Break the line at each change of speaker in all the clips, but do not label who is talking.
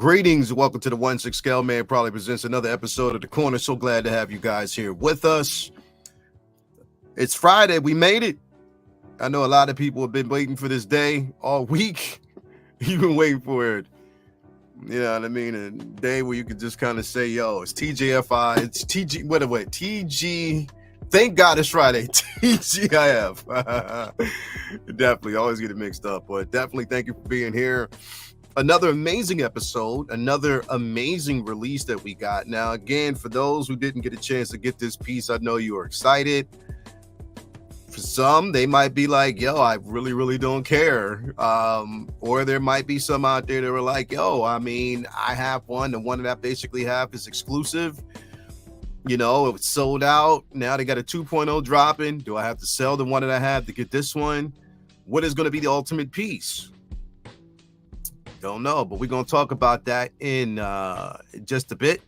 Greetings, welcome to the 1-6 Scale Man probably presents another episode of The Corner. So glad to have you guys here with us. It's Friday, we made it. I know a lot of people have been waiting for this day all week. You've been waiting for it. You know what I mean? A day where you could just kind of say, yo, it's TGFI, it's TG, wait, TG, thank God it's Friday, TGIF. Definitely, always get it mixed up, but definitely thank you for being here. Another amazing episode, another amazing release that we got. Now, again, for those who didn't get a chance to get this piece, I know you are excited. For some, they might be like, yo, I really don't care. Or there might be some out there that were like, yo, I mean, I have one. The one that I basically have is exclusive. You know, it was sold out. Now they got a 2.0 dropping. Do I have to sell the one that I have to get this one? What is going to be the ultimate piece? Don't know, but we're going to talk about that in just a bit.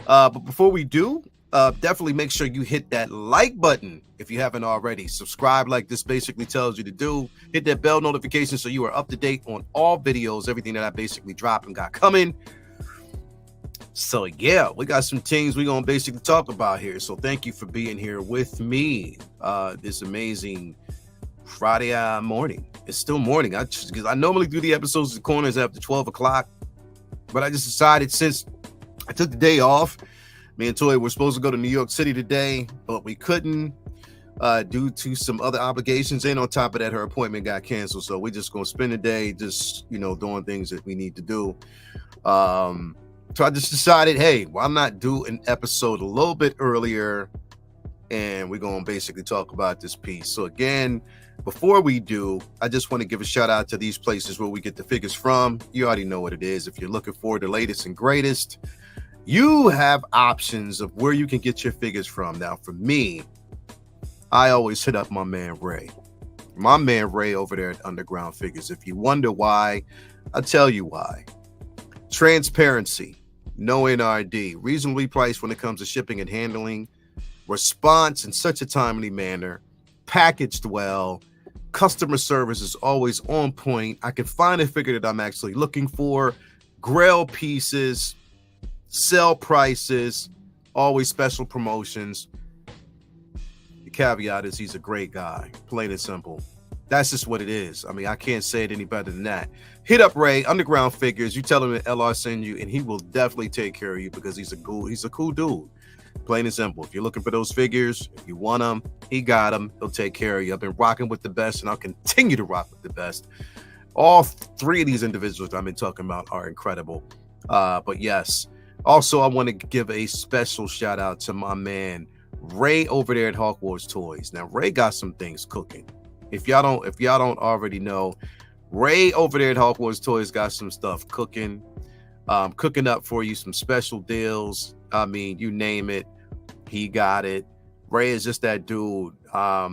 But before we do, definitely make sure you hit that like button if you haven't already. Subscribe like this basically tells you to do. Hit that bell notification so you are up to date on all videos, everything that I basically drop and got coming. So yeah, we got some things we're going to basically talk about here. So thank you for being here with me this amazing Friday morning. It's still morning. Because I normally do the episodes of The Corners after 12 o'clock, but I just decided since I took the day off, me and Toy were supposed to go to New York City today, but we couldn't due to some other obligations. And on top of that, her appointment got canceled. So we're just going to spend the day just, you know, doing things that we need to do. So I just decided, hey, why not do an episode a little bit earlier? And we're going to basically talk about this piece. So again, before we do, I just want to give a shout out to these places where we get the figures from. You already know what it is. If you're looking for the latest and greatest, you have options of where you can get your figures from. Now, for me, I always hit up my man Ray. My man Ray over there at Underground Figures. If you wonder why, I'll tell you why. Transparency, no NRD, reasonably priced when it comes to shipping and handling, response in such a timely manner, packaged well, customer service is always on point. I can find a figure that I'm actually looking for, grail pieces, sell prices, always special promotions. The caveat is he's a great guy, plain and simple. That's just what it is. I mean, I can't say it any better than that. Hit up Ray, Underground Figures. You tell him that LR send you, and he will definitely take care of you because he's a cool dude. Plain and simple. If you're looking for those figures, if you want them, he got them. He'll take care of you. I've been rocking with the best, and I'll continue to rock with the best. All three of these individuals I've been talking about are incredible. But yes, also I want to give a special shout out to my man Ray over there at Hawk Wars Toys. Now Ray got some things cooking. If y'all don't already know, Ray over there at Hawk Wars Toys got some stuff cooking up for you, some special deals. I mean, you name it, he got it. Ray is just that dude. I've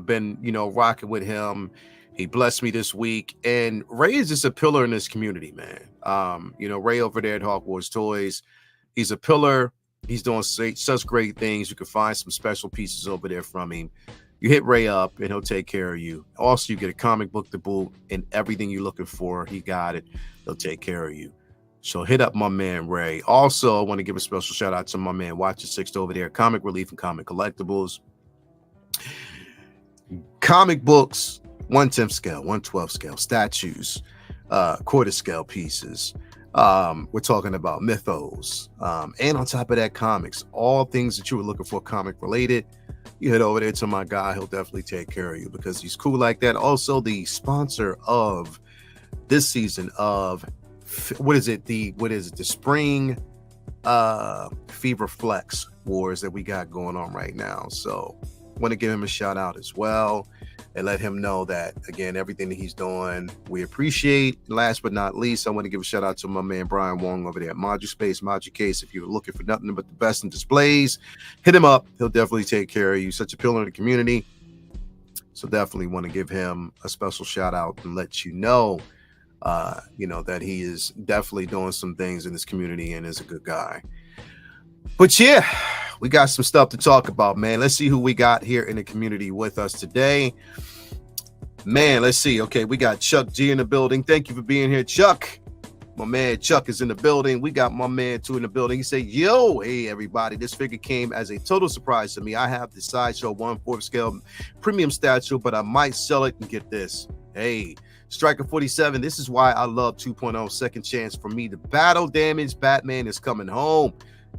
been, rocking with him. He blessed me this week. And Ray is just a pillar in this community, man. Ray over there at Hawk Wars Toys, he's a pillar. He's doing such great things. You can find some special pieces over there from him. You hit Ray up and he'll take care of you. Also, you get a comic book to boot and everything you're looking for. He got it. He'll take care of you. So hit up my man Ray. Also, I want to give a special shout out to my man Watcher Six over there, Comic Relief and Comic Collectibles. Comic books, 1/10 scale, 1/12 scale, statues, quarter scale pieces. We're talking about mythos. And on top of that, comics, all things that you were looking for comic related. You head over there to my guy. He'll definitely take care of you because he's cool like that. Also, the sponsor of this season of the spring Fever Flex wars that we got going on right now. So want to give him a shout out as well and let him know that, again, everything that he's doing, we appreciate. Last but not least, I want to give a shout out to my man Brian Wong over there at Module Space, Module Case. If you're looking for nothing but the best in displays, hit him up. He'll definitely take care of you. Such a pillar in the community. So definitely want to give him a special shout out and let you know that he is definitely doing some things in this community and is a good guy. But yeah, we got some stuff to talk about, man. Let's see who we got here in the community with us today. Man, let's see. Okay, we got Chuck G in the building. Thank you for being here, Chuck. My man Chuck is in the building. We got my man too in the building. He said, yo, hey, everybody. This figure came as a total surprise to me. I have the Sideshow 1/4 scale premium statue, but I might sell it and get this. Hey, Striker 47. This is why I love 2.0 second chance for me. The battle damage Batman is coming home.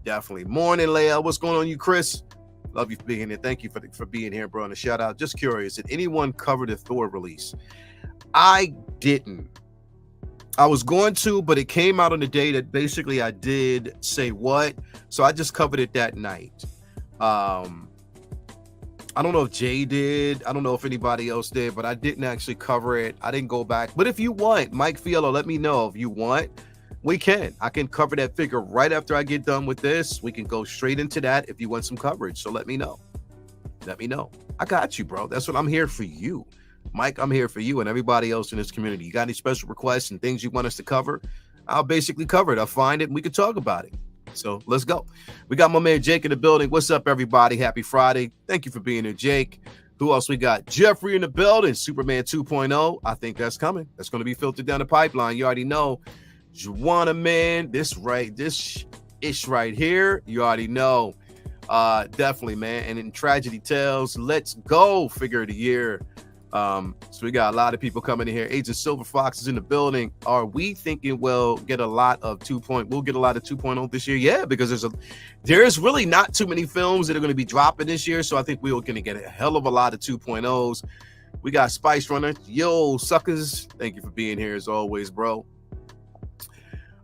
Definitely. Morning, Leia. What's going on, you, Chris? Love you for being here. Thank you for being here, bro. And a shout out. Just curious, did anyone cover the Thor release? I didn't. I was going to, but it came out on the day that basically I did say what. So I just covered it that night. I don't know if Jay did. I don't know if anybody else did, but I didn't actually cover it. I didn't go back. But if you want, Mike Fiello, let me know if you want. We can. I can cover that figure right after I get done with this. We can go straight into that if you want some coverage. So let me know. Let me know. I got you, bro. That's what I'm here for you. Mike, I'm here for you and everybody else in this community. You got any special requests and things you want us to cover? I'll basically cover it. I'll find it and we can talk about it. So let's go. We got my man Jake in the building. What's up, everybody? Happy Friday. Thank you for being here, Jake. Who else we got? Jeffrey in the building. Superman 2.0. I think that's coming. That's going to be filtered down the pipeline. You already know. Juana, man. This ish right here. You already know. Definitely, man. And in Tragedy Tales, let's go. Figure of the year. So we got a lot of people coming in here. Agent Silver Fox is in the building. Are we thinking we'll get a lot of 2.0 this year? Yeah, because there's really not too many films that are going to be dropping this year. So I think we're going to get a hell of a lot of 2.0s. We got Spice Runner. Yo, suckers. Thank you for being here as always, bro.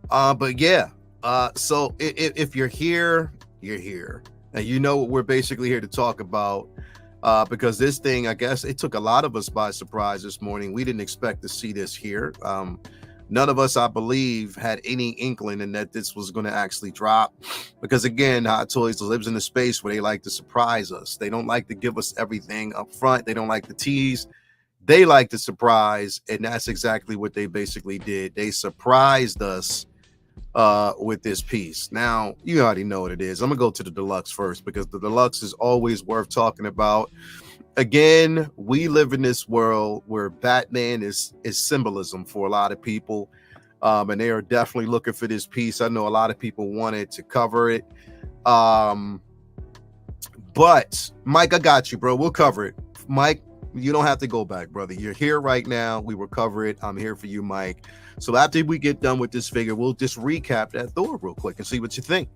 But yeah, so if you're here, you're here. And you know what we're basically here to talk about. Because this thing, I guess it took a lot of us by surprise this morning. We didn't expect to see this here. None of us, I believe, had any inkling in that this was going to actually drop. Because again, Hot Toys lives in a space where they like to surprise us. They don't like to give us everything up front. They don't like to tease. They like to surprise. And that's exactly what they basically did. They surprised us with this piece. Now, you already know what it is. I'm gonna go to the deluxe first because the deluxe is always worth talking about. Again, we live in this world where Batman is symbolism for a lot of people, and they are definitely looking for this piece. I know a lot of people wanted to cover it, but Mike, I got you, bro. We'll cover it. Mike, you don't have to go back, brother. You're here right now. We will cover it. I'm here for you, Mike. So after we get done with this figure, we'll just recap that Thor real quick and see what you think.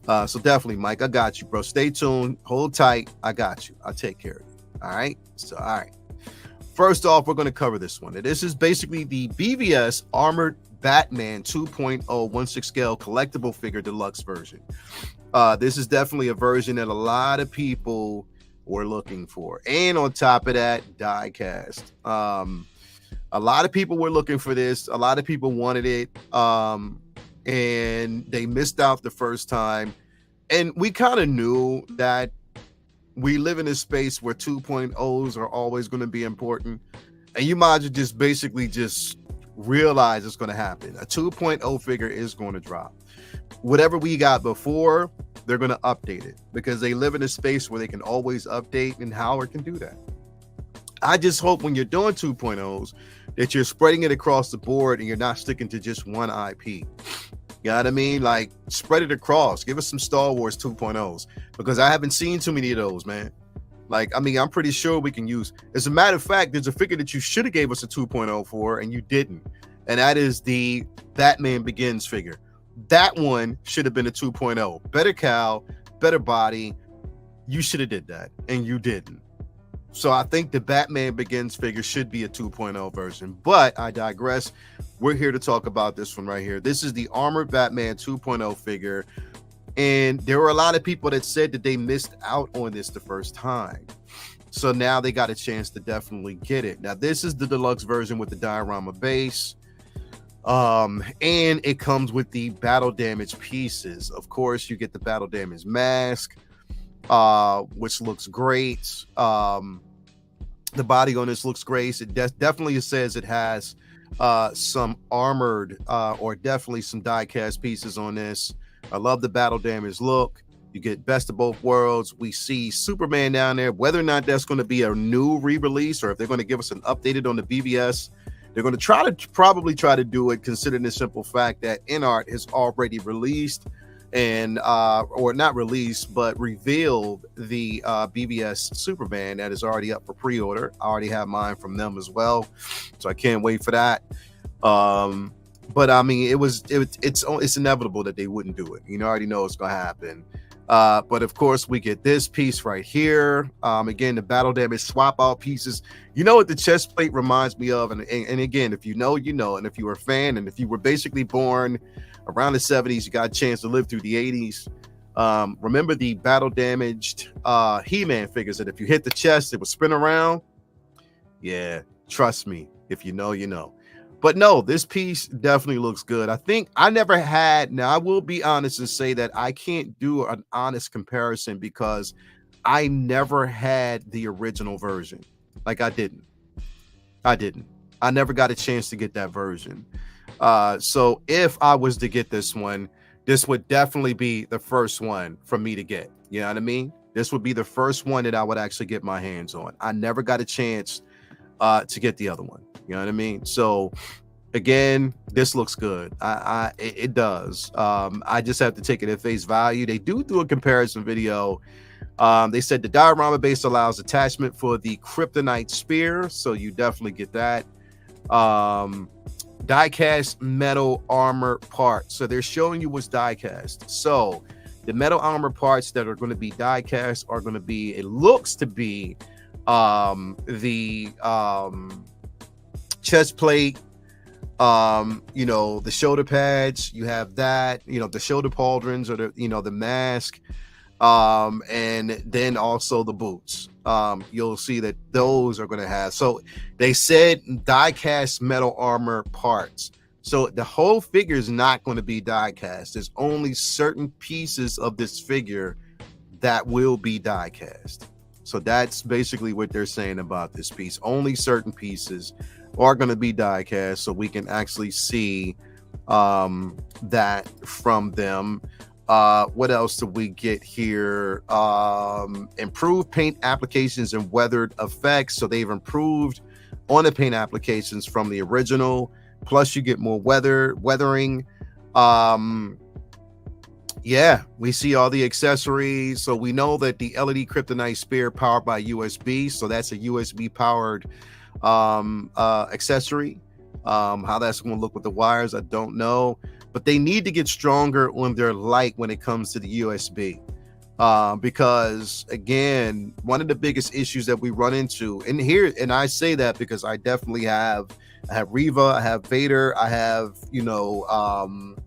So definitely, Mike, I got you, bro. Stay tuned. Hold tight. I got you. I'll take care of you. All right? So, all right. First off, we're going to cover this one. This is basically the BVS Armored Batman 2.0 1/6 scale collectible figure deluxe version. This is definitely a version that a lot of people were looking for. And on top of that, die cast. A lot of people were looking for this. A lot of people wanted it. And they missed out the first time. And we kind of knew that we live in a space where 2.0s are always going to be important. And you might just basically just realize it's going to happen. A 2.0 figure is going to drop. Whatever we got before, they're going to update it because they live in a space where they can always update, and Howard can do that. I just hope when you're doing 2.0s that you're spreading it across the board and you're not sticking to just one IP. You know what I mean? Like, spread it across. Give us some Star Wars 2.0s because I haven't seen too many of those, man. Like, I mean, I'm pretty sure we can use. As a matter of fact, there's a figure that you should have gave us a 2.0 for and you didn't. And that is the Batman Begins figure. That one should have been a 2.0. Better cowl, better body. You should have did that and you didn't. So I think the Batman Begins figure should be a 2.0 version, but I digress. We're here to talk about this one right here. This is the Armored Batman 2.0 figure. And there were a lot of people that said that they missed out on this the first time. So now they got a chance to definitely get it. Now, this is the deluxe version with the diorama base. And it comes with the battle damage pieces. Of course, you get the battle damage mask, which looks great. The body on this looks great. It definitely says it has some armored or definitely some die cast pieces on this. I love the battle damage look. You get best of both worlds. We see Superman down there. Whether or not that's going to be a new re-release or if they're going to give us an updated on the BVS They're going to probably try to do it, considering the simple fact that InArt has already released and or not released, but revealed the BVS Superman that is already up for pre-order. I already have mine from them as well, so I can't wait for that. But I mean, it's inevitable that they wouldn't do it. You know, I already know it's gonna happen. But of course, we get this piece right here. Again, the battle damage swap out pieces. You know what the chest plate reminds me of? And again, if you know, you know. And if you were a fan, and if you were basically born around the 70s, you got a chance to live through the 80s. Remember the battle damaged He-Man figures that if you hit the chest, it would spin around? Yeah, trust me. If you know, you know. But no, this piece definitely looks good. I think I never had. Now, I will be honest and say that I can't do an honest comparison because I never had the original version. Like I didn't. I never got a chance to get that version. So if I was to get this one, this would definitely be the first one for me to get. You know what I mean? This would be the first one that I would actually get my hands on. I never got a chance to get the other one. You know what I mean? So again, this looks good. It does. I just have to take it at face value. They do a comparison video. They said the diorama base allows attachment for the Kryptonite spear, so you definitely get that. Die-cast metal armor parts. So they're showing you what's die-cast. So the metal armor parts that are going to be die-cast are going to be, it looks to be the chest plate, you know, the shoulder pads, you have that, you know, the shoulder pauldrons or the, you know, the mask, and then also the boots. You'll see that those are going to have, so they said die-cast metal armor parts. So the whole figure is not going to be die-cast. There's only certain pieces of this figure that will be die-cast. So that's basically what they're saying about this piece. Only certain pieces are going to be die-cast, so we can actually see that from them. What else did we get here? Improved paint applications and weathered effects. So they've improved on the paint applications from the original. Plus, you get more weathering. Yeah, we see all the accessories. So we know that the LED Kryptonite spear powered by USB. So that's a USB powered accessory. How that's going to look with the wires, I don't know. But they need to get stronger on their light when it comes to the USB. Because again, one of the biggest issues that we run into, and I say that because I definitely I have Reva, I have Vader, I have, you know,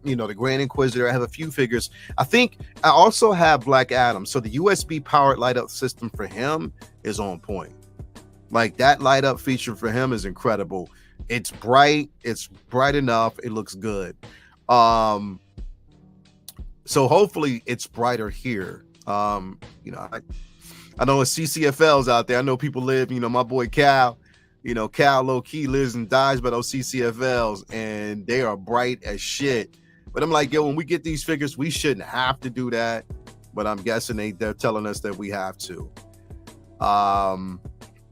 the Grand Inquisitor. I have a few figures. I think I also have Black Adam. So the USB powered light up system for him is on point. Like that light up feature for him is incredible. It's bright enough. It looks good. So hopefully it's brighter here. You know, I know it's CCFLs out there. I know people live, you know, my boy Cal, you know, Cal low key lives and dies by those CCFLs, and they are bright as shit. But I'm like, yo, when we get these figures, we shouldn't have to do that. But I'm guessing they're telling us that we have to.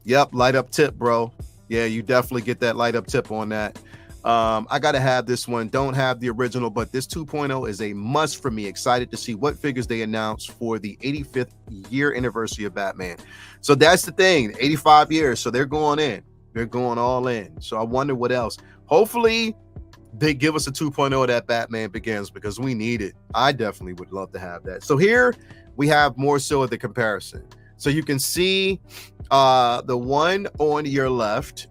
Yep, light up tip, bro. Yeah, you definitely get that light up tip on that. I gotta have this one. Don't have the original, but this 2.0 is a must for me. Excited to see what figures they announce for the 85th year anniversary of Batman. So that's the thing, 85 years. So they're going in. They're going all in. So I wonder what else. Hopefully they give us a 2.0 that Batman Begins, because we need it. I definitely would love to have that. So here we have more so of the comparison. So you can see the one on your left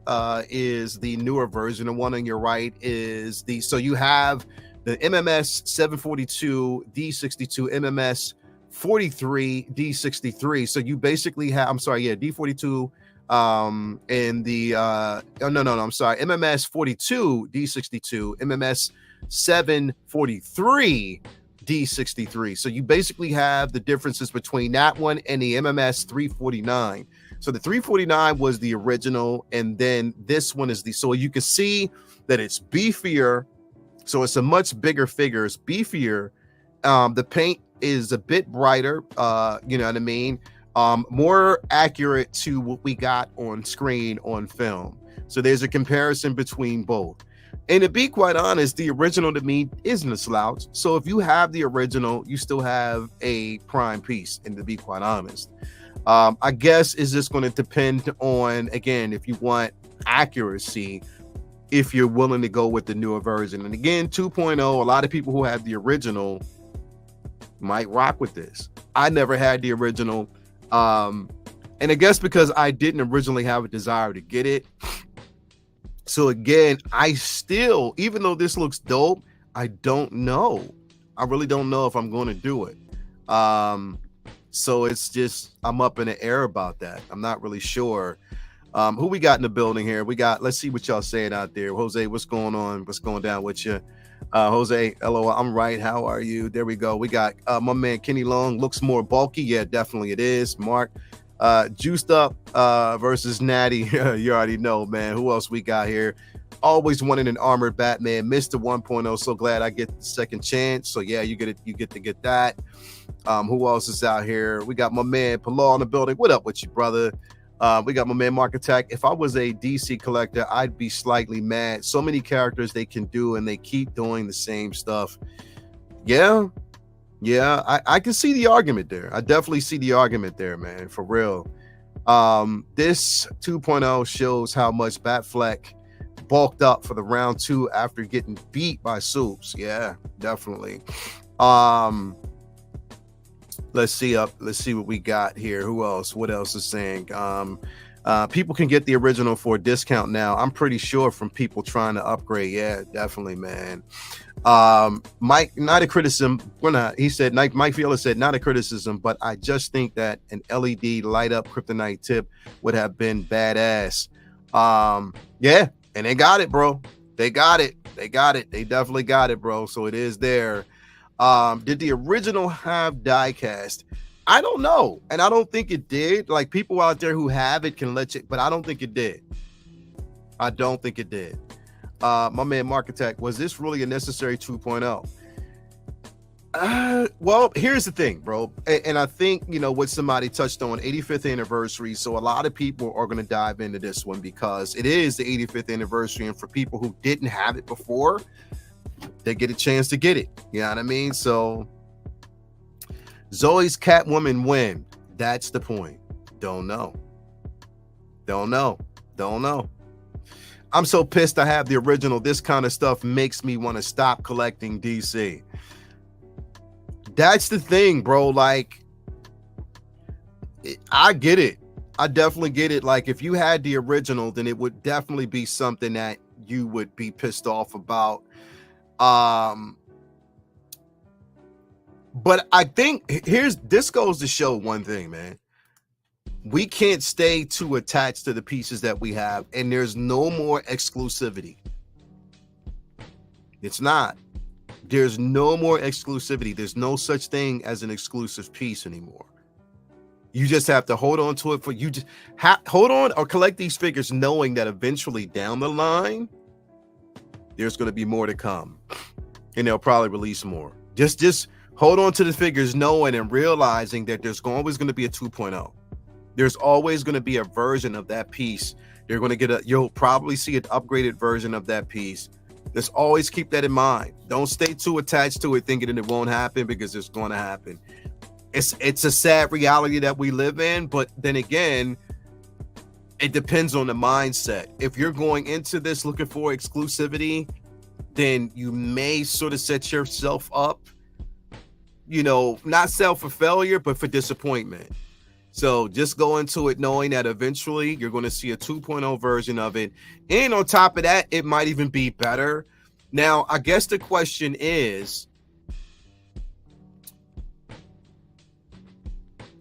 is the newer version. The one on your right is so you have the MMS 742 D62, MMS 43 D63. So you basically have, D42 and the I'm sorry, MMS 42 D62, MMS 743 D63. So you basically have the differences between that one and the MMS 349. So the 349 was the original, and then this one is so you can see that it's beefier. So it's a much bigger figure. It's beefier. The paint is a bit brighter. You know what I mean? more accurate to what we got on screen on film. So there's a comparison between both. And to be quite honest, the original to me isn't a slouch. So if you have the original, you still have a prime piece. And to be quite honest, I guess is just going to depend on, again, if you want accuracy, if you're willing to go with the newer version. And again, 2.0, a lot of people who have the original might rock with this. I never had the original. And I guess because I didn't originally have a desire to get it. So again, I still, even though this looks dope, I don't know. I really don't know if I'm going to do it. So it's just, I'm up in the air about that. I'm not really sure. Who we got in the building here? We got, let's see what y'all saying out there. Jose, what's going on? What's going down with you? Jose, LOL, I'm right. How are you? There we go. We got my man Kenny Long. Looks more bulky. Yeah, definitely it is. Mark, Juiced Up versus Natty. You already know, man. Who else we got here? Always wanted an armored Batman. Mr. 1.0. So glad I get the second chance. So yeah, you get it. You get to get that. Who else is out here? We got my man Pilar in the building. What up with you, brother? We got my man Mark Attack. If I was a DC collector, I'd be slightly mad. So many characters they can do, and they keep doing the same stuff. Yeah, I can see the argument there. I definitely see the argument there, man, for real. This 2.0 shows how much Batfleck bulked up for the round 2 after getting beat by Soups. Yeah, definitely. Let's see what we got here. Who else? What else is saying? People can get the original for a discount now. I'm pretty sure from people trying to upgrade. Yeah, definitely, man. Mike, not a criticism. We're not. He said, Mike Fielder said, not a criticism, but I just think that an LED light up kryptonite tip would have been badass. Yeah, and they got it, bro. They got it. They definitely got it, bro. So it is there. Did the original have diecast? I don't know, and I don't think it did. Like, people out there who have it can let you, but I don't think it did. My man Mark Attack, was this really a necessary 2.0? Well, here's the thing, bro, and I think, you know, what somebody touched on, 85th anniversary. So a lot of people are going to dive into this one because it is the 85th anniversary, and for people who didn't have it before, they get a chance to get it. You know what I mean? So Zoe's Catwoman win. That's the point. Don't know. I'm so pissed I have the original. This kind of stuff makes me want to stop collecting DC. That's the thing, bro. Like, I get it. I definitely get it. Like, if you had the original, then it would definitely be something that you would be pissed off about. But I think this goes to show one thing, man. We can't stay too attached to the pieces that we have, and there's no more exclusivity. It's not. There's no more exclusivity. There's no such thing as an exclusive piece anymore. You just have to hold on to it hold on or collect these figures knowing that eventually down the line, there's going to be more to come, and they'll probably release more. Just hold on to the figures knowing and realizing that there's always going to be a 2.0. There's always going to be a version of that piece. You'll probably see an upgraded version of that piece. Just always keep that in mind. Don't stay too attached to it thinking that it won't happen, because it's going to happen. It's a sad reality that we live in, but then again, it depends on the mindset. If you're going into this looking for exclusivity, then you may sort of set yourself up, you know, not for failure, but for disappointment. So just go into it knowing that eventually you're going to see a 2.0 version of it. And on top of that, it might even be better. Now, I guess the question is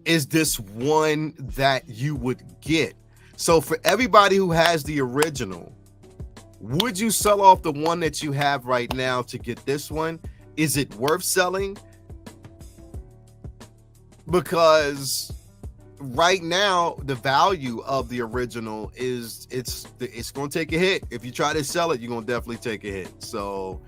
this one that you would get? So for everybody who has the original, would you sell off the one that you have right now to get this one? Is it worth selling? Because right now the value of the original is it's going to take a hit. If you try to sell it, you're going to definitely take a hit. So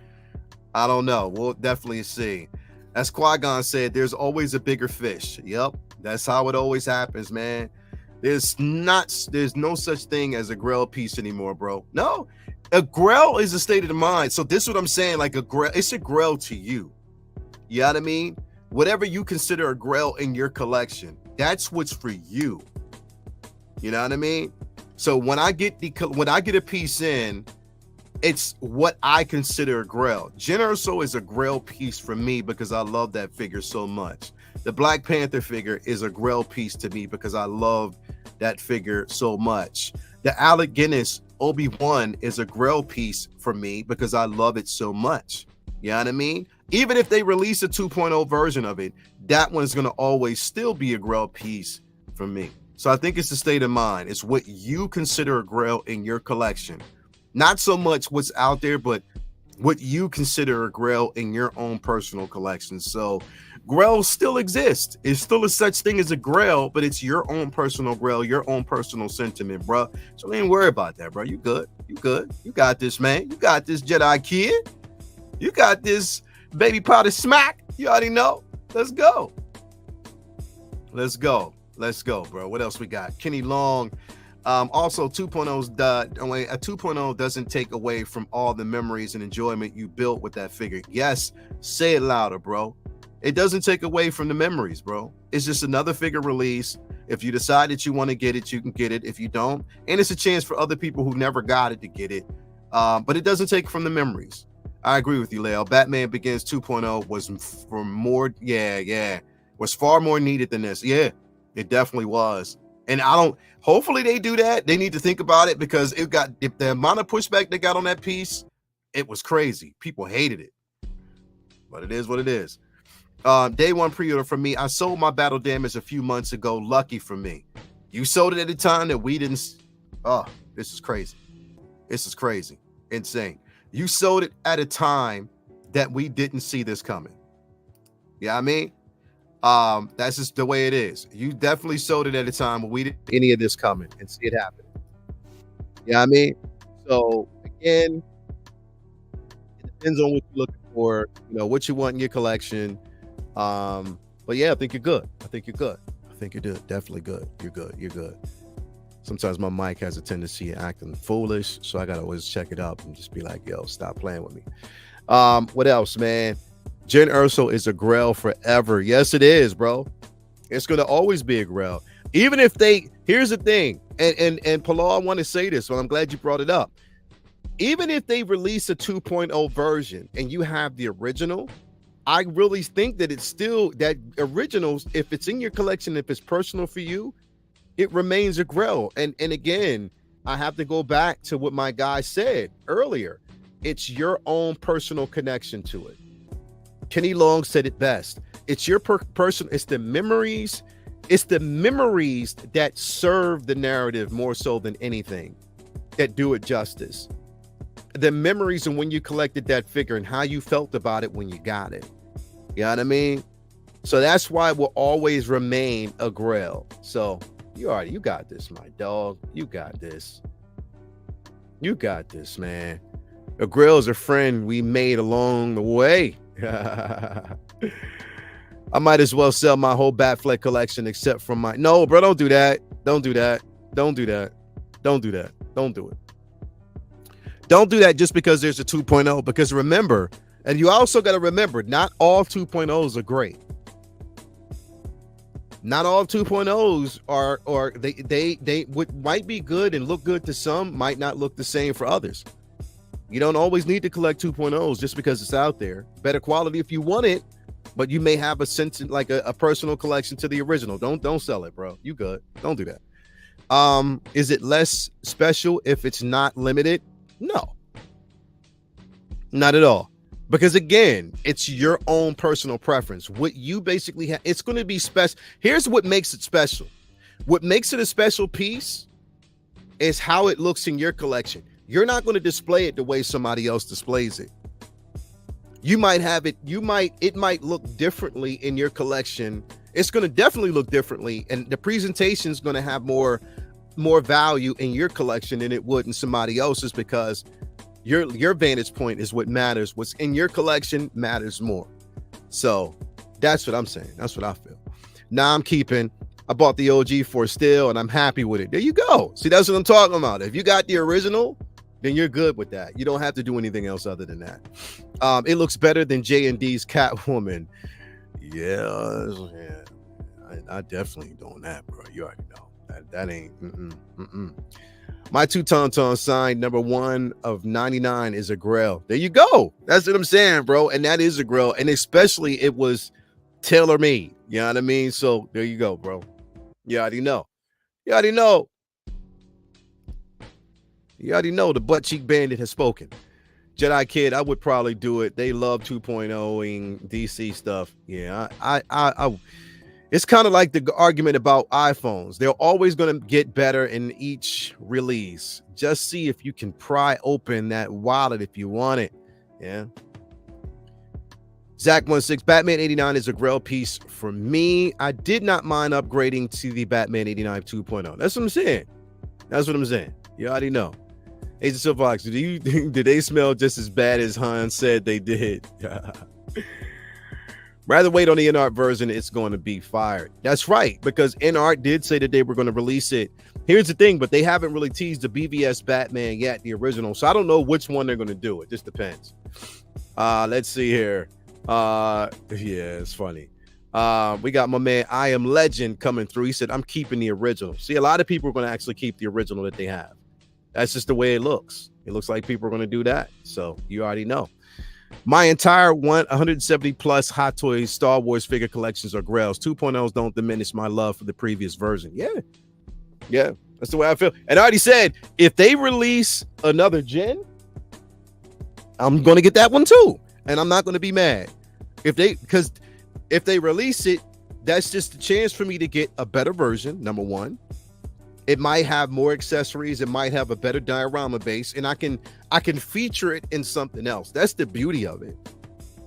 I don't know. We'll definitely see. As Qui-Gon said, there's always a bigger fish. Yep. That's how it always happens, man. There's no such thing as a Grail piece anymore, bro. No, a Grail is a state of the mind. So this is what I'm saying. Like a Grail, it's a Grail to you. You know what I mean? Whatever you consider a Grail in your collection, that's what's for you. You know what I mean? So when I get a piece in, it's what I consider a Grail. Jyn Erso is a Grail piece for me because I love that figure so much. The Black Panther figure is a Grail piece to me because I love that figure so much. The Alec Guinness Obi-Wan is a Grail piece for me because I love it so much. You know what I mean? Even if they release a 2.0 version of it, that one's going to always still be a Grail piece for me. So I think it's the state of mind. It's what you consider a Grail in your collection. Not so much what's out there, but what you consider a Grail in your own personal collection. So Grails still exist. It's still a such thing as a Grail, but it's your own personal Grail, your own personal sentiment, bro. So ain't worry about that, bro. You good. You good. You got this, man. You got this, Jedi Kid. You got this, Baby Powder Smack. You already know. Let's go. Let's go. Let's go, bro. What else we got? Kenny Long. Also, 2.0's a 2.0 doesn't take away from all the memories and enjoyment you built with that figure. Yes, say it louder, bro. It doesn't take away from the memories, bro. It's just another figure release. If you decide that you want to get it, you can get it. If you don't, and it's a chance for other people who never got it to get it. But it doesn't take from the memories. I agree with you, Leo. Batman Begins 2.0 was for more, was far more needed than this. Yeah, it definitely was. And hopefully they do that. They need to think about it because if the amount of pushback they got on that piece, it was crazy. People hated it. But it is what it is. Day one pre-order for me. I sold my Battle Damage a few months ago. Lucky for me. You sold it at a time that we didn't. Oh, this is crazy. This is crazy. Insane. You sold it at a time that we didn't see this coming. Yeah, I mean, that's just the way it is. You definitely sold it at a time when we didn't see any of this coming and see it happen. Yeah, I mean, so again, it depends on what you're looking for, what you want in your collection. But yeah, I think you're good. I think you're good. I think you're good. Definitely good. You're good. You're good. Sometimes my mic has a tendency of acting foolish, so I gotta always check it up and just be like, yo, stop playing with me. What else, man? Jyn Erso is a Grail forever. Yes, it is, bro. It's gonna always be a Grail. Even if here's the thing, and Paul, I want to say this, so I'm glad you brought it up. Even if they release a 2.0 version and you have the original, I really think that it's still that originals, if it's in your collection, if it's personal for you, it remains a Grail. And again, I have to go back to what my guy said earlier. It's your own personal connection to it. Kenny Long said it best. It's your personal, it's the memories that serve the narrative more so than anything, that do it justice. The memories and when you collected that figure and how you felt about it when you got it. You know what I mean? So that's why it will always remain a Grail. So you got this, my dog. You got this. You got this, man. A Grail is a friend we made along the way. I might as well sell my whole Batfleck collection except for no, bro, don't do that. Don't do that. Don't do that. Don't do that. Don't do it. Don't do that just because there's a 2.0, because remember, and you also got to remember, not all 2.0s are great. Not all 2.0s are, or they might be good and look good to some, might not look the same for others. You don't always need to collect 2.0s just because it's out there. Better quality if you want it, but you may have a sense like a personal collection to the original. Don't sell it, bro. You good. Don't do that. Is it less special if it's not limited? No. Not at all. Because again, it's your own personal preference. What you basically have, it's going to be special. Here's what makes it special. What makes it a special piece is how it looks in your collection. You're not going to display it the way somebody else displays it. You might have it, it might look differently in your collection. It's going to definitely look differently, and the presentation is going to have more value in your collection than it would in somebody else's, because your vantage point is what matters. What's in your collection matters more. So that's what I'm saying. That's what I feel. Now I'm keeping. I bought the OG for still, and I'm happy with it. There you go. See, that's what I'm talking about. If you got the original, then you're good with that. You don't have to do anything else other than that. It looks better than J&D's Catwoman. Yeah. I definitely ain't doing that, bro. You already know. That ain't. My two tauntaun sign number 1 of 99 is a Grail. There you go. That's what I'm saying, bro. And that is a Grail. And especially it was tailor-made. You know what I mean? So there you go, bro. You already know. You already know. You already know the butt cheek bandit has spoken. Jedi Kid, I would probably do it. They love 2.0ing DC stuff. Yeah, I it's kind of like the argument about iPhones. They're always going to get better in each release. Just see if you can pry open that wallet if you want it. Yeah. Zach16, Batman 89 is a Grail piece for me. I did not mind upgrading to the Batman 89 2.0. That's what I'm saying. That's what I'm saying. You already know. Agent Silver Fox, did they smell just as bad as Han said they did? Rather wait on the InArt version, it's going to be fired. That's right, because InArt did say that they were going to release it. Here's the thing, but they haven't really teased the BVS Batman yet, the original. So I don't know which one they're going to do. It just depends. Let's see here. Yeah, it's funny. We got my man I Am Legend coming through. He said, I'm keeping the original. See, a lot of people are going to actually keep the original that they have. That's just the way it looks. It looks like people are going to do that. So you already know. My entire 170 plus Hot Toys Star Wars figure collections are Grails. 2.0s don't diminish my love for the previous version. Yeah, that's the way I feel. And I already said, if they release another gen, I'm going to get that one too. And I'm not going to be mad. Because if they release it, that's just a chance for me to get a better version, number one. It might have more accessories. It might have a better diorama base, and I can feature it in something else. That's the beauty of it.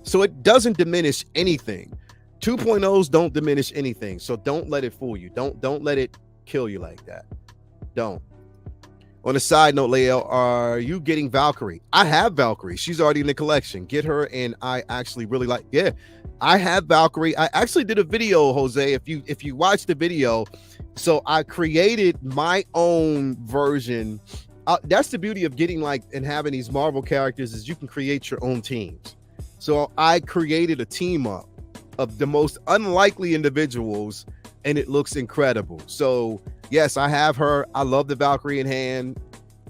So it doesn't diminish anything. 2.0s don't diminish anything. So don't let it fool you. Don't let it kill you like that. Don't. On a side note, Lael, are you getting Valkyrie? I have Valkyrie. She's already in the collection. Get her, and I actually really like. Yeah, I have Valkyrie. I actually did a video, Jose. If you watch the video, so I created my own version. That's the beauty of getting and having these Marvel characters is you can create your own teams. So I created a team up of the most unlikely individuals, and it looks incredible. So yes, I have her. I love the Valkyrie in hand.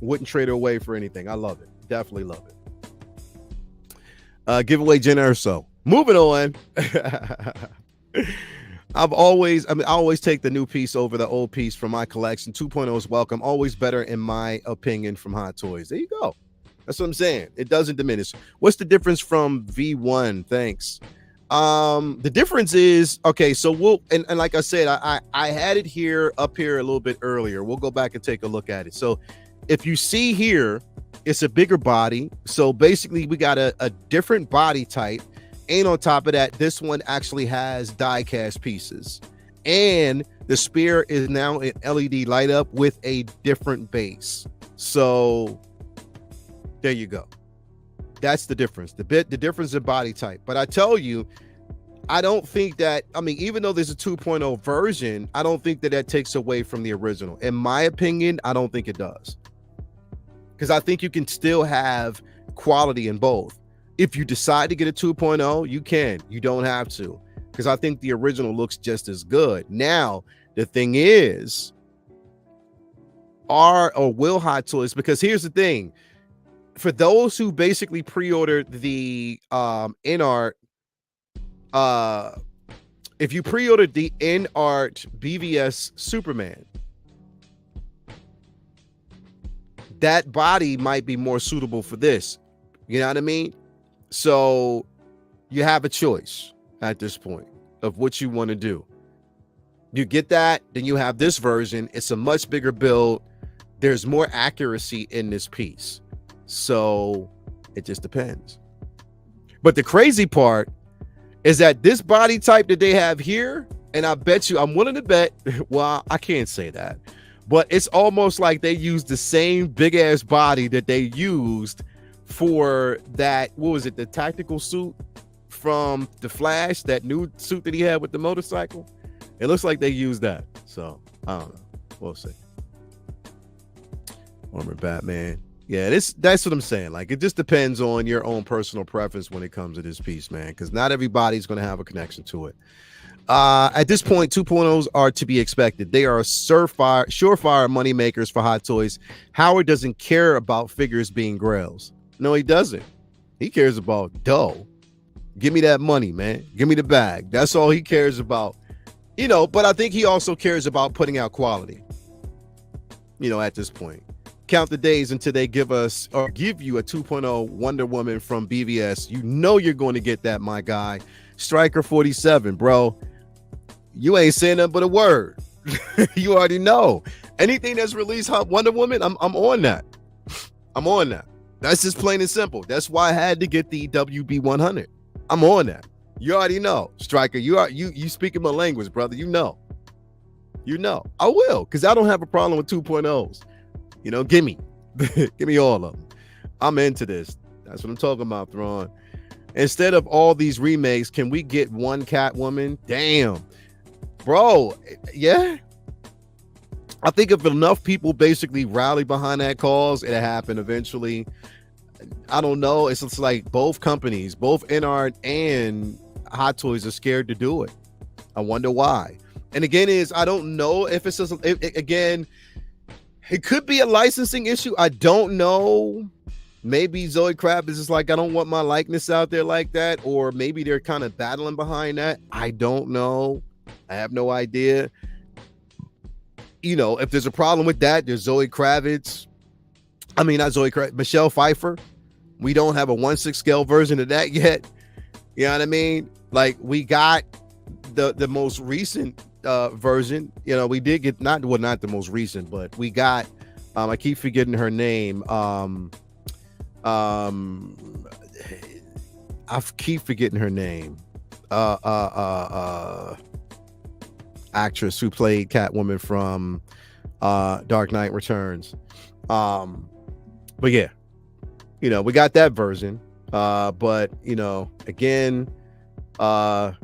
Wouldn't trade her away for anything. I love it. Definitely love it. Giveaway Jen Urso. Moving on. I always take the new piece over the old piece from my collection. 2.0 is welcome. Always better, in my opinion, from Hot Toys. There you go. That's what I'm saying. It doesn't diminish. What's the difference from V1? Thanks. The difference is, okay, so we'll, and like I said, I had it up here a little bit earlier. We'll go back and take a look at it. So if you see here, it's a bigger body. So basically we got a different body type. And on top of that, this one actually has die cast pieces. And the spear is now an LED light up with a different base. So there you go. That's the difference. The difference in body type. But I tell you, I don't think that, even though there's a 2.0 version, I don't think that takes away from the original. In my opinion, I don't think it does. Because I think you can still have quality in both. If you decide to get a 2.0, you can. You don't have to. Because I think the original looks just as good. Now, the thing is, will Hot Toys, because here's the thing. For those who basically pre-ordered the InArt, if you pre-ordered the InArt BVS Superman, that body might be more suitable for this. You know what I mean? So you have a choice at this point of what you want to do. You get that, then you have this version. It's a much bigger build. There's more accuracy in this piece. So it just depends. But the crazy part is that this body type that they have here, and I bet you, I'm willing to bet, well, I can't say that, but it's almost like they used the same big ass body that they used for that, what was it, the tactical suit from The Flash, that new suit that he had with the motorcycle. It looks like they used that. So I don't know. We'll see. Armor Batman. Yeah, that's what I'm saying. Like, it just depends on your own personal preference when it comes to this piece, man, because not everybody's going to have a connection to it. At this point, 2.0s are to be expected. They are surefire money makers for Hot Toys. Howard doesn't care about figures being grails. No, he doesn't. He cares about dough. Give me that money, man. Give me the bag. That's all he cares about. You know, but I think he also cares about putting out quality. You know, at this point. Count the days until they give us or give you a 2.0 Wonder Woman from BVS. You know you're going to get that, my guy. Striker 47, bro. You ain't saying nothing but a word. You already know. Anything that's released Wonder Woman, I'm on that. I'm on that. That's just plain and simple. That's why I had to get the WB 100. I'm on that. You already know. Striker, you speaking my language, brother. You know. I will, because I don't have a problem with 2.0s. You know, give me all of them. I'm into this. That's what I'm talking about, Thrawn. Instead of all these remakes, can we get one Catwoman? Damn, bro. Yeah. I think if enough people basically rally behind that cause, it'll happen eventually. I don't know. It's just like both companies, both NR and Hot Toys, are scared to do it. I wonder why. And again, I don't know if it's just, again, it could be a licensing issue. I don't know. Maybe Zoe Kravitz is like, I don't want my likeness out there like that. Or maybe they're kind of battling behind that. I don't know. I have no idea. You know, if there's a problem with that, there's Zoe Kravitz. I mean, not Zoe Kravitz, Michelle Pfeiffer. We don't have a 1/6 scale version of that yet. You know what I mean? Like, we got the most recent version. You know, we did get not the most recent, but we got I keep forgetting her name. I keep forgetting her name. Actress who played Catwoman from Dark Knight Returns. But yeah, you know, we got that version. But you know, again, yeah,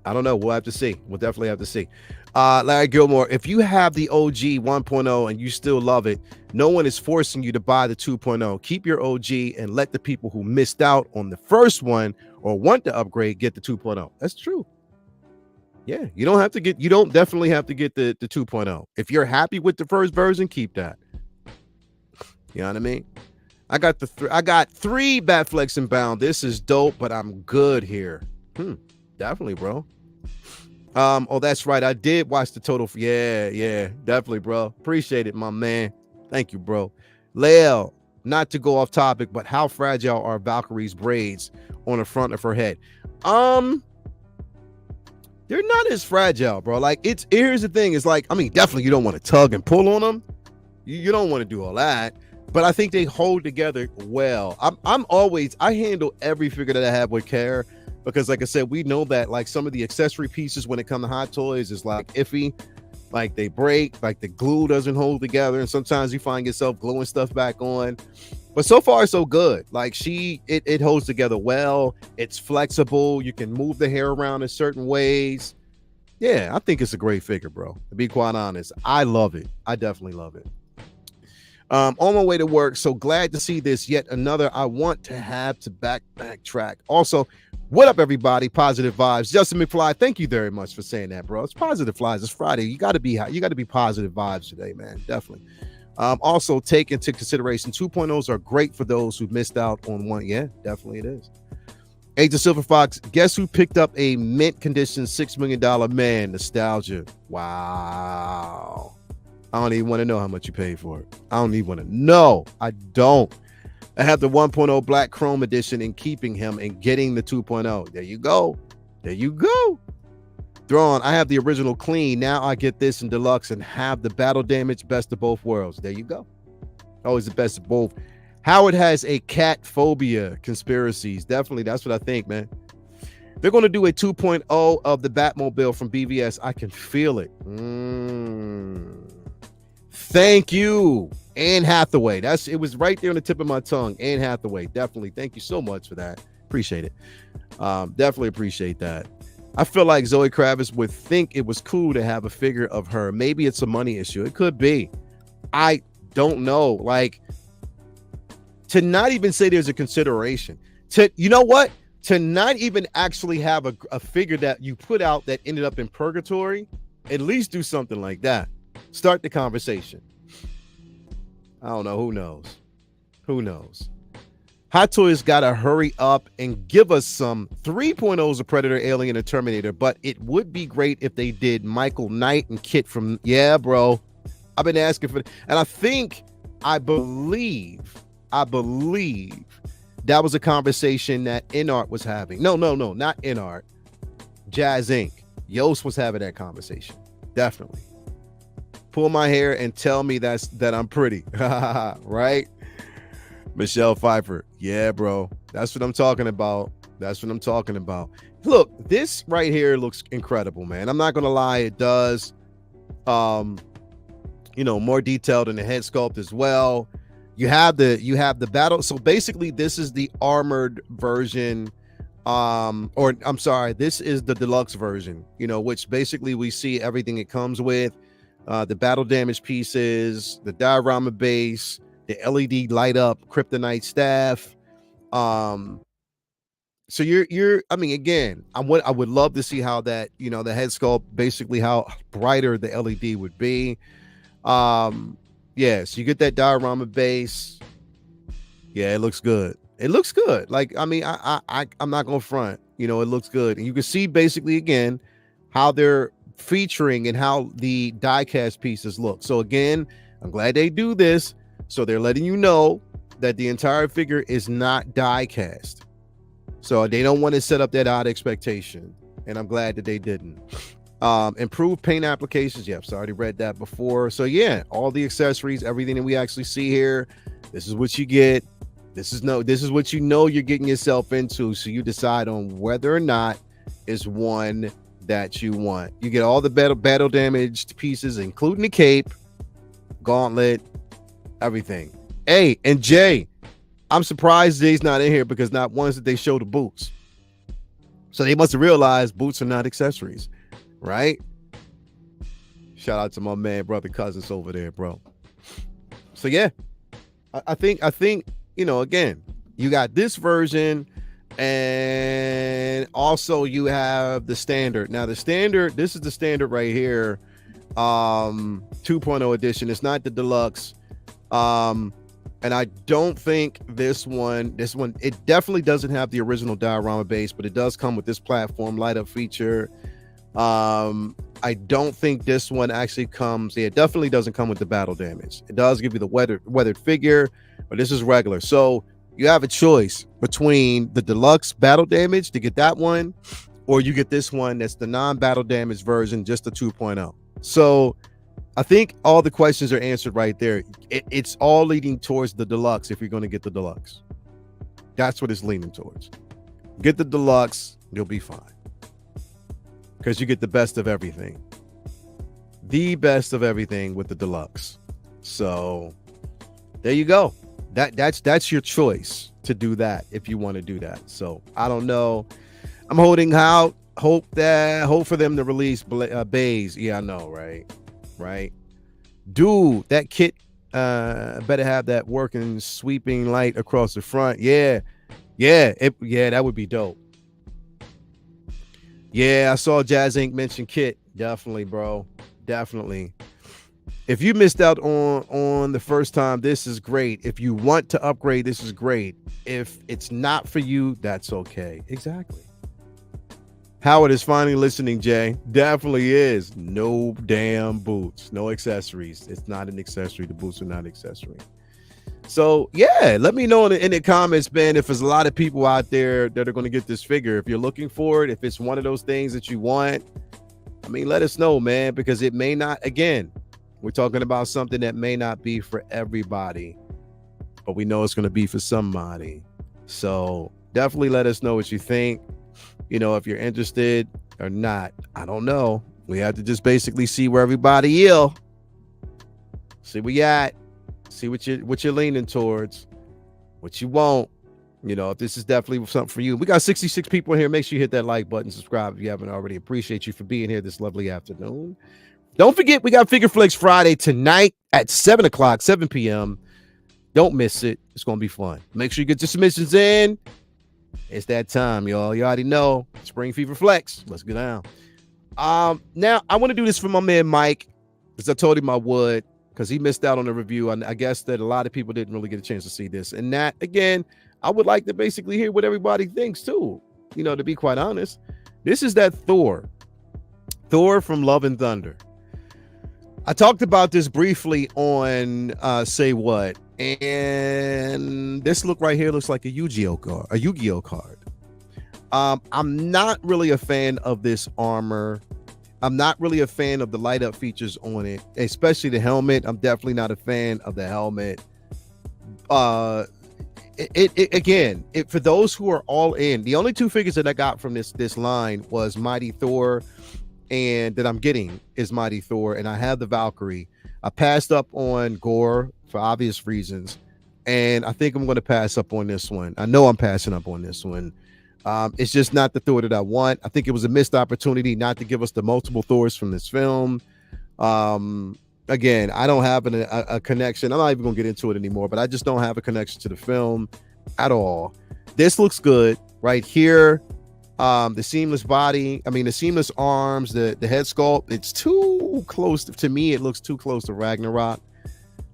I don't know. We'll have to see. We'll definitely have to see. Larry Gilmore, if you have the OG 1.0 and you still love it, no one is forcing you to buy the 2.0. Keep your OG and let the people who missed out on the first one or want to upgrade get the 2.0. That's true. Yeah, you don't definitely have to get the 2.0. If you're happy with the first version, keep that. You know what I mean? I got three Batflex inbound. This is dope, but I'm good here. Definitely, bro. Oh, that's right. I did watch the total. Yeah, definitely, bro. Appreciate it, my man. Thank you, bro. Lael, not to go off topic, but how fragile are Valkyrie's braids on the front of her head? They're not as fragile, bro. Like, here's the thing. It's like, I mean, definitely you don't want to tug and pull on them. You don't want to do all that. But I think they hold together well. I handle every figure that I have with care, because like I said, we know that like some of the accessory pieces when it comes to Hot Toys is like iffy. Like they break, like the glue doesn't hold together. And sometimes you find yourself gluing stuff back on. But so far, so good. Like it holds together well. It's flexible. You can move the hair around in certain ways. Yeah, I think it's a great figure, bro. To be quite honest, I love it. I definitely love it. On my way to work, so glad to see this. Yet another I want to have to backtrack. Also, what up, everybody? Positive vibes. Justin McFly, thank you very much for saying that, bro. It's positive flies. It's Friday. You got to be positive vibes today, man. Definitely. Also, take into consideration 2.0s are great for those who missed out on one. Yeah, definitely it is. Age of Silver Fox, guess who picked up a mint condition $6 million man? Nostalgia. Wow. I don't even want to know how much you paid for it. I don't even want to know. I don't. I have the 1.0 Black Chrome edition and keeping him and getting the 2.0. There you go. There you go. Thrawn, I have the original clean. Now I get this in deluxe and have the battle damage best of both worlds. There you go. Always the best of both. Howard has a cat phobia conspiracies. Definitely. That's what I think, man. They're going to do a 2.0 of the Batmobile from BVS. I can feel it. Thank you, Anne Hathaway. It was right there on the tip of my tongue. Anne Hathaway, definitely. Thank you so much for that. Appreciate it. Definitely appreciate that. I feel like Zoe Kravitz would think it was cool to have a figure of her. Maybe it's a money issue. It could be. I don't know. Like, to not even say there's a consideration. You know what? To not even actually have a figure that you put out that ended up in purgatory, at least do something like that. Start the conversation. I don't know. Who knows? Who knows? Hot Toys got to hurry up and give us some 3.0s of Predator, Alien, and Terminator, but it would be great if they did Michael Knight and Kit from, yeah, bro. I've been asking for, and I believe that was a conversation that InArt was having. No, not InArt. Jazz Inc. Yost was having that conversation. Definitely. Pull my hair and tell me that I'm pretty. Right? Michelle Pfeiffer. Yeah, bro. That's what I'm talking about. Look, this right here looks incredible, man. I'm not gonna lie, it does. More detailed in the head sculpt as well. You have the battle. So basically, this is the armored version. This is the deluxe version, which basically we see everything it comes with. The battle damage pieces, the diorama base, the LED light up kryptonite staff. So again, I would love to see how that, the head sculpt, basically how brighter the LED would be. So you get that diorama base. Yeah, it looks good. Like, I'm not gonna front, it looks good. And you can see basically again how they're featuring and how the die-cast pieces look. So again, I'm glad they do this. So they're letting you know that the entire figure is not die-cast. So they don't want to set up that odd expectation. And I'm glad that they didn't. Improved paint applications. Yep, so I already read that before. So yeah, all the accessories, everything that we actually see here, this is what you get. This is what you're getting yourself into. So you decide on whether or not it's one that you want. You get all the battle damaged pieces, including the cape, gauntlet, everything. Hey, and Jay, I'm surprised Jay's not in here because not once did they show the boots. So they must have realized boots are not accessories, right? Shout out to my man, brother Cousins over there, bro. So yeah, I think, again, you got this version and also you have the standard. Now the standard, this is the standard right here. 2.0 edition. It's not the deluxe. And I don't think this one, it definitely doesn't have the original diorama base, but it does come with this platform light up feature. I don't think this one actually comes. Yeah, it definitely doesn't come with the battle damage. It does give you the weathered figure, but this is regular. So you have a choice between the deluxe battle damage to get that one, or you get this one that's the non-battle damage version, just the 2.0. So I think all the questions are answered right there. It's all leading towards the deluxe if you're going to get the deluxe. That's what it's leaning towards. Get the deluxe, you'll be fine. Because you get the best of everything. The best of everything with the deluxe. So there you go. That's your choice to do that if you want to do that. So I don't know. I'm holding out hope for them to release Bays. Yeah, I know, right? Dude, that kit better have that working sweeping light across the front. Yeah, that would be dope. Yeah, I saw Jazz Inc. mention kit. Definitely, bro. Definitely. If you missed out on the first time, this is great. If you want to upgrade, this is great. If it's not for you, that's okay. Exactly. Howard is finally listening, Jay. Definitely is. No damn boots. No accessories. It's not an accessory. The boots are not an accessory. So, yeah, let me know in the comments, Ben, if there's a lot of people out there that are going to get this figure. If you're looking for it, if it's one of those things that you want, let us know, man, because it may not, again, we're talking about something that may not be for everybody, but we know it's going to be for somebody. So definitely let us know what you think. If you're interested or not, I don't know. We have to just basically see where everybody is. See where you at. See what you're leaning towards, what you want,
You know, if this is definitely something for you. We got 66 people in here. Make sure you hit that like button, subscribe if you haven't already. Appreciate you for being here this lovely afternoon. Don't forget, we got Figure Flex Friday tonight at 7 o'clock, 7 p.m. Don't miss it. It's going to be fun. Make sure you get your submissions in. It's that time, y'all. You already know. Spring Fever Flex. Let's go down. Now, I want to do this for my man Mike, because I told him I would, because he missed out on the review. I guess that a lot of people didn't really get a chance to see this. And that, again, I would like to basically hear what everybody thinks, too. You know, to be quite honest. This is that Thor. Thor from Love and Thunder. I talked about this briefly on Say What, and this look right here looks like a Yu-Gi-Oh card. I'm not really a fan of this armor. I'm not really a fan of the light up features on it, especially the helmet. I'm definitely not a fan of the helmet. Again, for those who are all in, the only two figures that I got from this line was Mighty Thor, and that I'm getting is Mighty Thor, and I have the Valkyrie. I passed up on Gore for obvious reasons, and I think I'm going to pass up on this one. I know I'm passing up on this one. It's just not the Thor that I want. I think it was a missed opportunity not to give us the multiple Thors from this film. Again, I don't have a connection. I'm not even going to get into it anymore, but I just don't have a connection to the film at all. This looks good right here. The seamless body, the seamless arms, the head sculpt, it's too close to me. It looks too close to Ragnarok.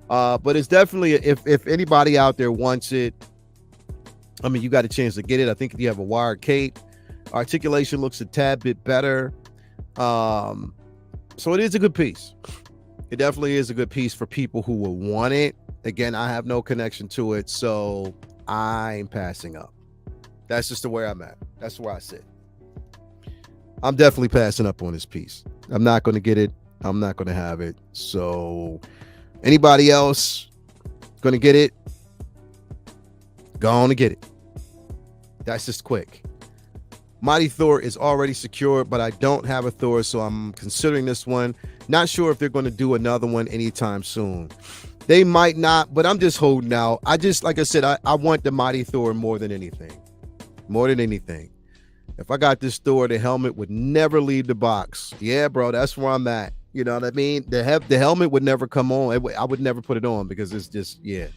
But it's definitely, if anybody out there wants it, you got a chance to get it. I think if you have a wired cape, articulation looks a tad bit better. So it is a good piece. It definitely is a good piece for people who will want it. Again, I have no connection to it, so I'm passing up. That's just the way I'm at. That's where I sit. I'm definitely passing up on this piece. I'm not going to get it. I'm not going to have it. So anybody else going to get it? Go on and get it. That's just quick. Mighty Thor is already secured, but I don't have a Thor, so I'm considering this one. Not sure if they're going to do another one anytime soon. They might not, but I'm just holding out. Like I said, I want the Mighty Thor more than anything. More than anything. If I got this Thor, the helmet would never leave the box. Yeah, bro, that's where I'm at. You know what I mean? The helmet would never come on. I would never put it on because it's just, yeah.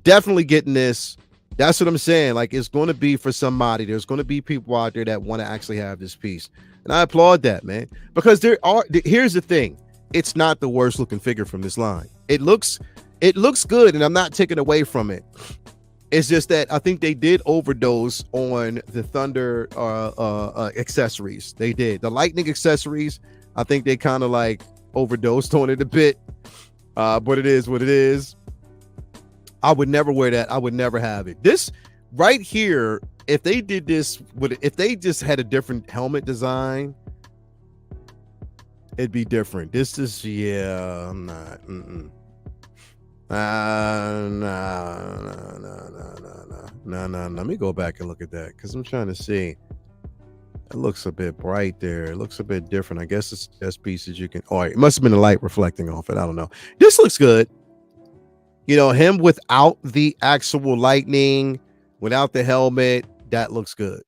Definitely getting this. That's what I'm saying. Like, it's going to be for somebody. There's going to be people out there that want to actually have this piece. And I applaud that, man. Because here's the thing. It's not the worst looking figure from this line. It looks good, and I'm not taking away from it. It's just that I think they did overdose on the Thunder accessories. They did. The Lightning accessories, I think they kind of like overdosed on it a bit. But it is what it is. I would never wear that. I would never have it. This right here, if they did this, if they just had a different helmet design, it'd be different. This is, yeah, I'm not. No. Let me go back and look at that because I'm trying to see. It looks a bit bright there. It looks a bit different. I guess it's just pieces you can. Oh, it must have been the light reflecting off it. I don't know. This looks good. You know, him without the actual lightning, without the helmet, that looks good.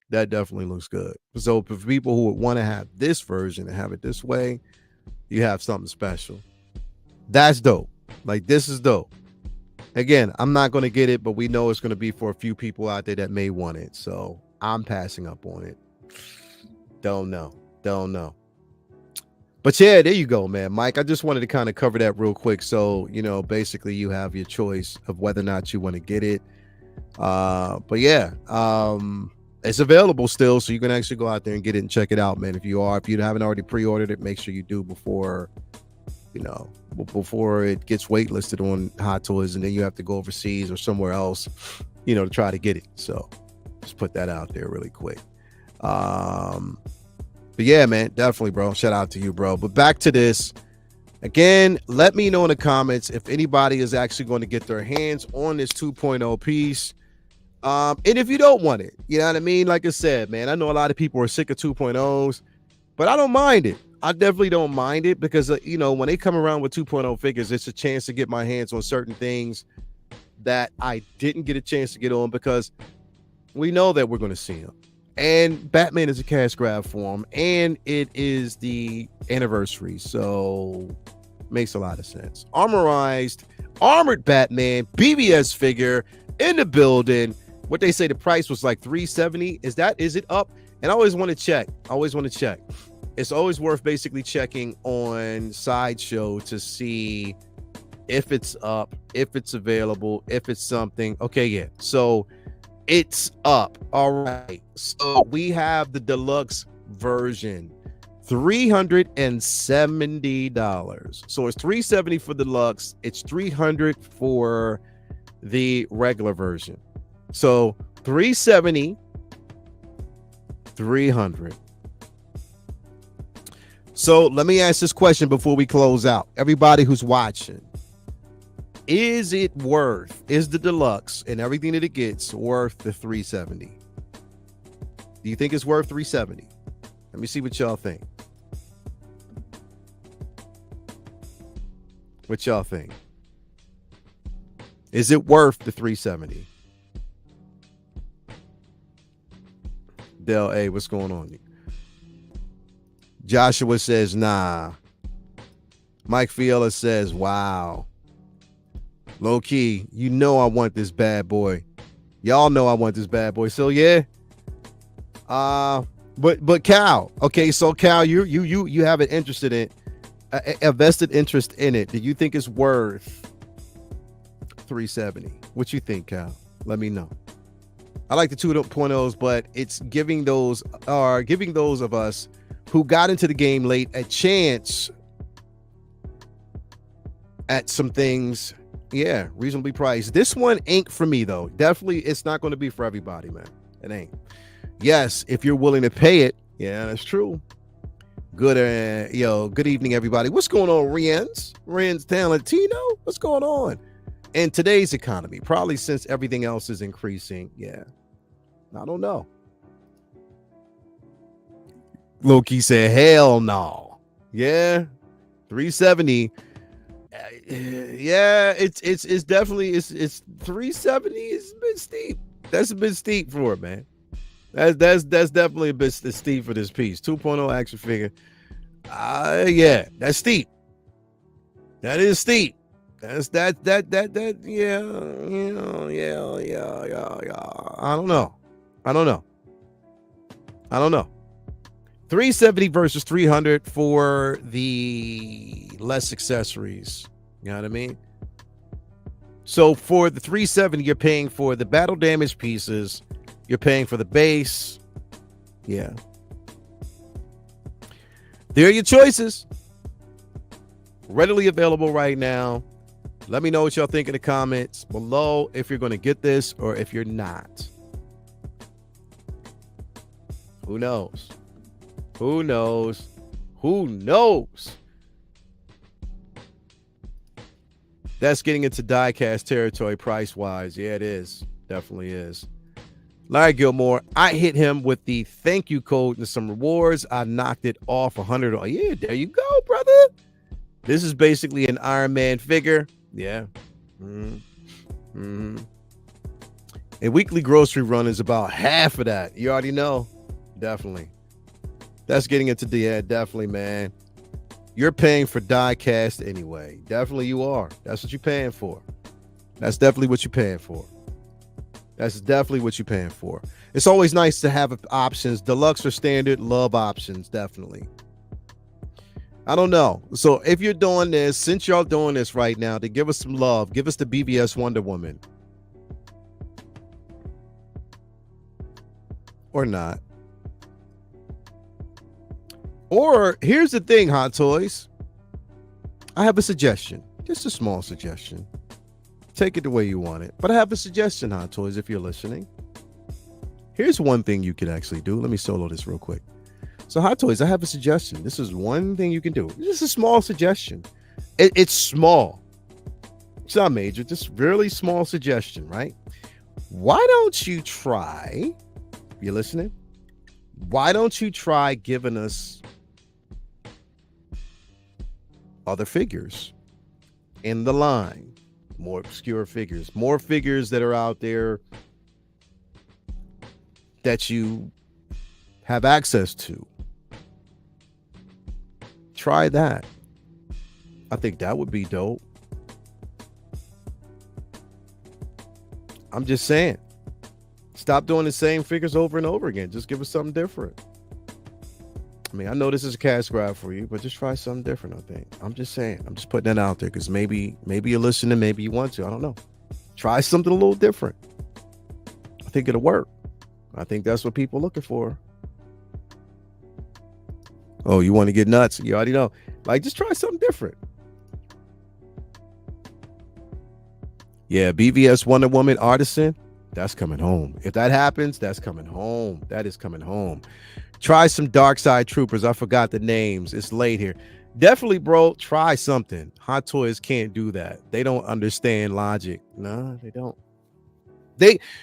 That definitely looks good. So for people who would want to have this version and have it this way, you have something special. That's dope. Like, this is dope. Again, I'm not going to get it, but we know it's going to be for a few people out there that may want it. So I'm passing up on it. Don't know. But yeah, there you go, man. Mike, I just wanted to kind of cover that real quick. So, you know, basically you have your choice of whether or not you want to get it. But yeah, it's available still. So you can actually go out there and get it and check it out, man. If you haven't already pre-ordered it, make sure you do before it gets waitlisted on Hot Toys, and then you have to go overseas or somewhere else, to try to get it. So just put that out there really quick. But yeah, man, definitely, bro. Shout out to you, bro. But back to this. Again, let me know in the comments if anybody is actually going to get their hands on this 2.0 piece. And if you don't want it, you know what I mean? Like I said, man, I know a lot of people are sick of 2.0s, but I don't mind it. I definitely don't mind it because, when they come around with 2.0 figures, it's a chance to get my hands on certain things that I didn't get a chance to get on because we know that we're going to see him. And Batman is a cash grab for him, and it is the anniversary, so makes a lot of sense. Armored Batman BBS figure in the building. What they say the price was like $370. Is it up? And I always want to check. It's always worth basically checking on Sideshow to see if it's up, if it's available, if it's something. Okay, yeah. So it's up. All right. So we have the deluxe version, $370. So it's $370 for the deluxe. It's $300 for the regular version. So $370, $300. So let me ask this question before we close out. Everybody who's watching, is the deluxe and everything that it gets worth the $370? Do you think it's worth $370? Let me see what y'all think. What y'all think? Is it worth the $370? Del A, what's going on? Joshua says, nah. Mike Fiala says, wow. Low key, you know I want this bad boy. Y'all know I want this bad boy. So yeah. But Cal, okay, so Cal, you have an interest in it, a vested interest in it. Do you think it's worth $370? What you think, Cal? Let me know. I like the 2.0s, but it's giving those of us who got into the game late a chance at some things. Yeah, reasonably priced. This one ain't for me though. Definitely, it's not going to be for everybody, man. It ain't. Yes, if you're willing to pay it. Yeah, that's true. Good, good evening, everybody. What's going on, Renz Talentino? What's going on? In today's economy, probably since everything else is increasing. Yeah, I don't know. Loki said, hell no. Yeah, 370. Yeah, it's definitely it's 370. It's a bit steep. That's a bit steep for it, man. That's definitely a bit steep for this piece. 2.0 action figure. Yeah, that's steep. That is steep. That's that. Yeah. I don't know. 370 versus 300 for the less accessories. You know what I mean? So for the 370, you're paying for the battle damage pieces. You're paying for the base. Yeah. There are your choices. Readily available right now. Let me know what y'all think in the comments below if you're going to get this or if you're not. Who knows? Who knows? Who knows? That's getting into diecast territory price-wise. Yeah, it is. Definitely is. Larry Gilmore, I hit him with the thank you code and some rewards. I knocked it off 100. Oh, yeah, there you go, brother. This is basically an Iron Man figure. Yeah. A weekly grocery run is about half of that. You already know. Definitely. That's getting into the ad. Definitely, man. You're paying for diecast anyway. Definitely you are. That's what you're paying for. That's definitely what you're paying for. That's definitely what you're paying for. It's always nice to have options. Deluxe or standard, love options. Definitely. I don't know. So if you're doing this, since y'all doing this right now, to give us some love, give us the BBS Wonder Woman. Or not. Or here's the thing, Hot Toys. I have a suggestion. Just a small suggestion. Take it the way you want it. But I have a suggestion, Hot Toys, if you're listening. Here's one thing you could actually do. Let me solo this real quick. So, Hot Toys, I have a suggestion. This is one thing you can do. This is a small suggestion. It's small. It's not major. Just really small suggestion, right? Why don't you try, you're listening? Why don't you try giving us other figures in the line more obscure figures, more figures that are out there that you have access to. Try that. I think that would be dope. I'm just saying. Stop doing the same figures over and over again. Just give us something different. I mean, I know this is a cash grab for you, but just try something different, I think. I'm just saying. I'm just putting that out there because maybe you're listening, maybe you want to. I don't know. Try something a little different. I think it'll work. I think that's what people are looking for. Oh, you want to get nuts? You already know. Like, just try something different. Yeah, BVS Wonder Woman Artisan, that's coming home. If that happens, that's coming home. That is coming home. Try some Dark Side Troopers. I forgot the names. It's late here. Definitely, bro, try something. Hot Toys can't do that. They don't understand logic. No, they don't.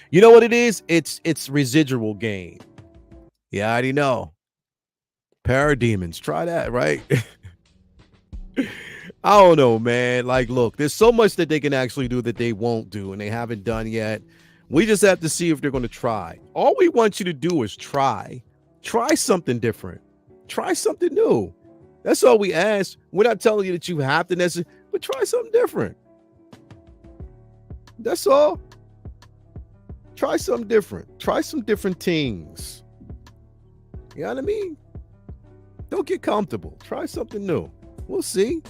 You know what it is? It's residual gain. Yeah, I already know. Parademons, try that, right? I don't know, man. Like, look, there's so much that they can actually do that they won't do and they haven't done yet. We just have to see if they're going to try. All we want you to do is try. Try something different. Try something new. That's all we ask. We're not telling you that you have to necessarily, but try something different. That's all. Try something different. Try some different things. You know what I mean? Don't get comfortable. Try something new. We'll see.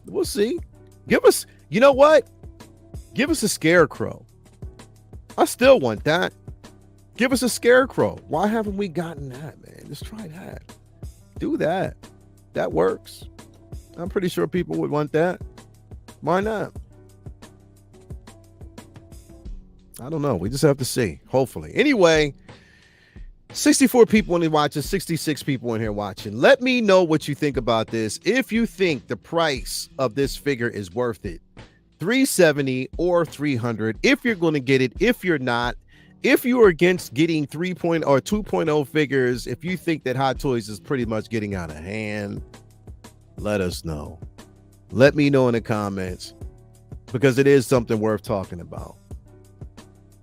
We'll see. Give us, you know what? Give us a scarecrow. I still want that. Give us a scarecrow. Why haven't we gotten that, man? Just try that. Do that. That works. I'm pretty sure people would want that. Why not? I don't know. We just have to see. Hopefully. Anyway, 64 people in here watching, 66 people in here watching. Let me know what you think about this. If you think the price of this figure is worth it, $370 or $300. If you're going to get it, if you're not, if you are against getting 3.0 or 2.0 figures, if you think that Hot Toys is pretty much getting out of hand, let us know. Let me know in the comments because it is something worth talking about.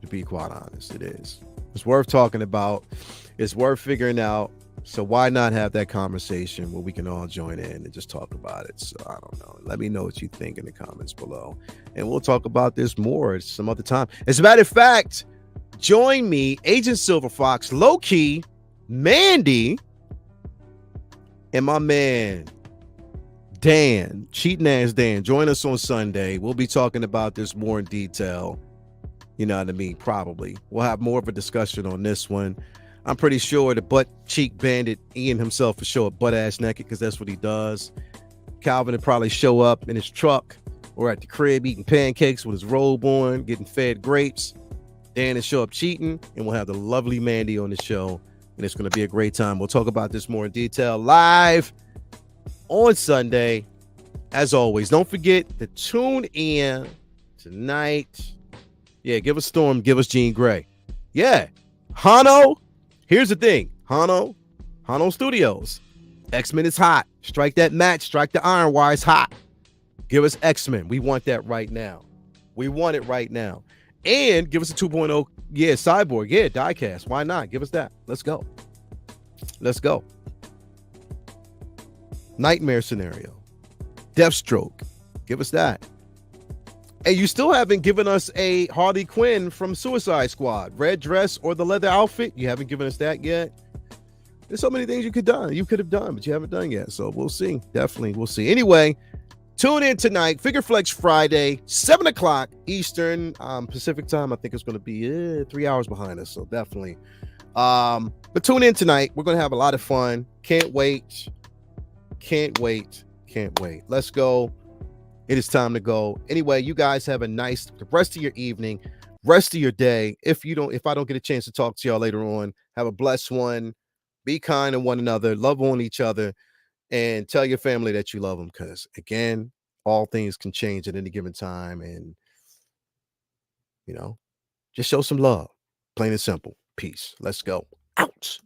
To be quite honest, it is. It's worth talking about. It's worth figuring out. So why not have that conversation where we can all join in and just talk about it? So I don't know. Let me know what you think in the comments below. And we'll talk about this more some other time. As a matter of fact, join me, Agent Silver Fox, Low Key, Mandy, and my man, Dan, Cheating Ass Dan. Join us on Sunday. We'll be talking about this more in detail. You know what I mean? Probably. We'll have more of a discussion on this one. I'm pretty sure the butt cheek bandit Ian himself will show up butt ass naked because that's what he does. Calvin will probably show up in his truck or at the crib eating pancakes with his robe on, getting fed grapes. Dan will show up cheating, and we'll have the lovely Mandy on the show, and it's going to be a great time. We'll talk about this more in detail live on Sunday. As always, don't forget to tune in tonight. Yeah, give us Storm, give us Jean Grey. Yeah, Hano. Here's the thing, Hano Studios. X-Men is hot. Strike that match. Strike the iron wire. It's hot. Give us X-Men. We want that right now. We want it right now. And give us a 2.0. Yeah, Cyborg. Yeah, diecast. Why not? Give us that. Let's go. Let's go. Nightmare Scenario. Deathstroke. Give us that. And you still haven't given us a Harley Quinn from Suicide Squad. Red dress or the leather outfit. You haven't given us that yet. There's so many things you could have done, but you haven't done yet. So we'll see. Definitely, we'll see. Anyway, tune in tonight. Figure Flex Friday, 7 o'clock Eastern Pacific time. I think it's going to be 3 hours behind us. So definitely. But tune in tonight. We're going to have a lot of fun. Can't wait. Can't wait. Can't wait. Let's go. It is time to go. Anyway, you guys have a nice rest of your evening, rest of your day. If I don't get a chance to talk to y'all later on, have a blessed one. Be kind to one another, love on each other, and tell your family that you love them. Because again, all things can change at any given time, and just show some love. Plain and simple. Peace. Let's go. Out.